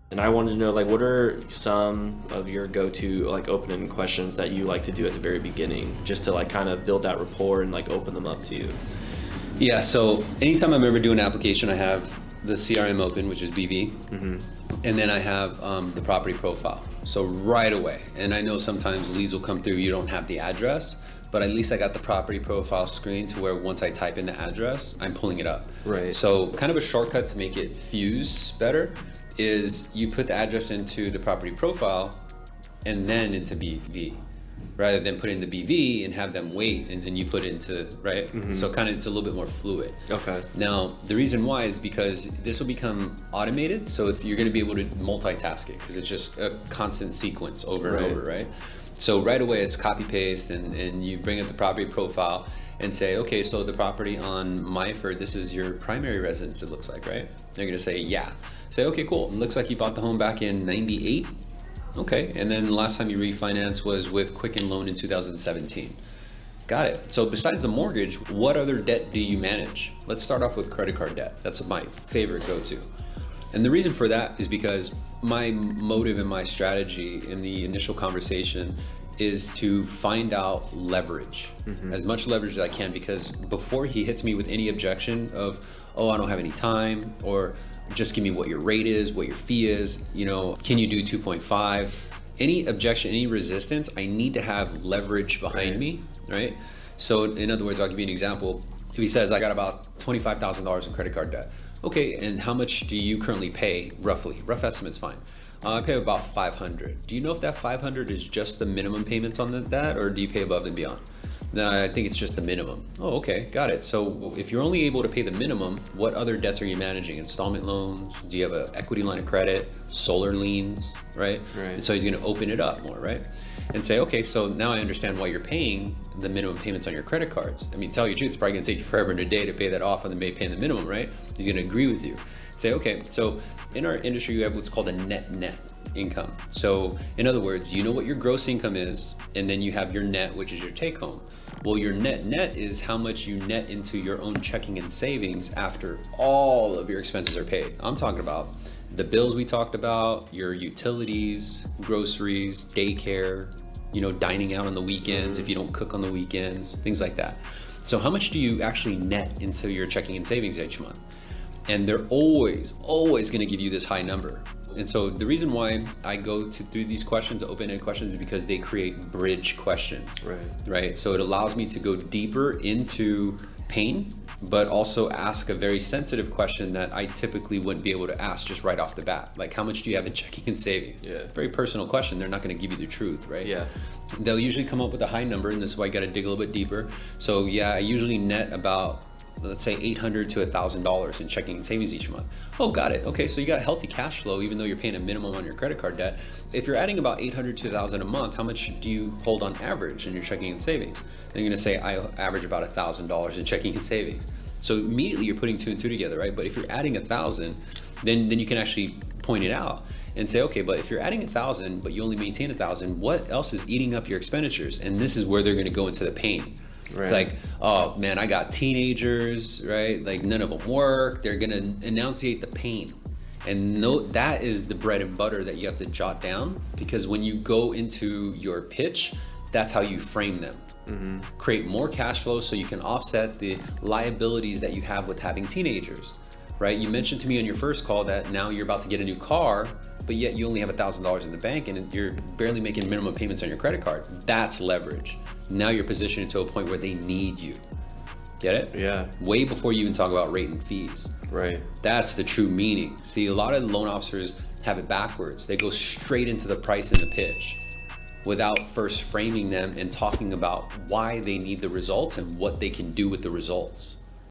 And I wanted to know, like, what are some of your go-to like opening questions that you like to do at the very beginning, just to like kind of build that rapport and like open them up to you? Yeah, so anytime I'm ever doing an application, I have the CRM open, which is BV, and then I have the property profile. So right away, and I know sometimes leads will come through, you don't have the address, but at least I got the property profile screen to where once I type in the address, I'm pulling it up. Right. So kind of a shortcut to make it fuse better is you put the address into the property profile and then into BV, rather than put in the BV and have them wait and then you put it into, right? So kind of it's a little bit more fluid. Okay. Now, the reason why is because this will become automated, so you're gonna be able to multitask it because it's just a constant sequence over and over, right? So right away it's copy paste and you bring up the property profile and say, okay, so the property on Myford, this is your primary residence, it looks like, right? They're gonna say, yeah. Say, okay, cool, it looks like you bought the home back in 98. Okay, and then the last time you refinanced was with Quicken Loan in 2017. Got it. So besides the mortgage, what other debt do you manage? Let's start off with credit card debt. That's my favorite go-to. And the reason for that is because my motive and my strategy in the initial conversation is to find out leverage, as much leverage as I can, because before he hits me with any objection of, oh, I don't have any time, or just give me what your rate is, what your fee is, you know, can you do 2.5? Any objection, any resistance, I need to have leverage behind me, right? So in other words, I'll give you an example. If he says, I got about $25,000 in credit card debt. Okay, and how much do you currently pay, roughly? Rough estimate's fine. I pay about 500. Do you know if that 500 is just the minimum payments on that, or do you pay above and beyond? No, I think it's just the minimum. Oh, okay, got it. So if you're only able to pay the minimum, what other debts are you managing? Installment loans? Do you have an equity line of credit? Solar liens, right? And so he's gonna open it up more, right? And say, okay, so now I understand why you're paying the minimum payments on your credit cards. I mean, tell you the truth, it's probably gonna take you forever and a day to pay that off and then paying the minimum, right? He's gonna agree with you. Say, okay, so in our industry, you have what's called a net income. So in other words, you know what your gross income is, and then you have your net, which is your take home. Well, your net is how much you net into your own checking and savings after all of your expenses are paid. I'm talking about the bills we talked about, your utilities, groceries, daycare, you know, dining out on the weekends if you don't cook on the weekends, things like that. So how much do you actually net into your checking and savings each month? And they're always gonna give you this high number. And so the reason why I go through these questions, open-ended questions, is because they create bridge questions, right? So it allows me to go deeper into pain, but also ask a very sensitive question that I typically wouldn't be able to ask just right off the bat. Like, how much do you have in checking and savings? Very personal question. They're not gonna give you the truth, right? They'll usually come up with a high number, and this is why I gotta dig a little bit deeper. So yeah, I usually net about, let's say $800 to $1,000 in checking and savings each month. Oh, got it. Okay, so you got healthy cash flow even though you're paying a minimum on your credit card debt. If you're adding about $800 to $1,000 a month, how much do you hold on average in your checking and savings? And you're gonna say, I average about $1,000 in checking and savings. So immediately you're putting two and two together, right? But if you're adding 1,000, then you can actually point it out and say, okay, but if you're adding 1,000, but you only maintain 1,000, what else is eating up your expenditures? And this is where they're gonna go into the pain. It's like, oh man, I got teenagers, right? Like none of them work. They're gonna enunciate the pain. And that is the bread and butter that you have to jot down, because when you go into your pitch, that's how you frame them. Create more cash flow so you can offset the liabilities that you have with having teenagers, right? You mentioned to me on your first call that now you're about to get a new car, but yet you only have $1,000 in the bank and you're barely making minimum payments on your credit card. That's leverage. Now you're positioned to a point where they need you. Get it? Yeah. Way before you even talk about rate and fees. Right. That's the true meaning. See, a lot of loan officers have it backwards. They go straight into the price and the pitch without first framing them and talking about why they need the results and what they can do with the results.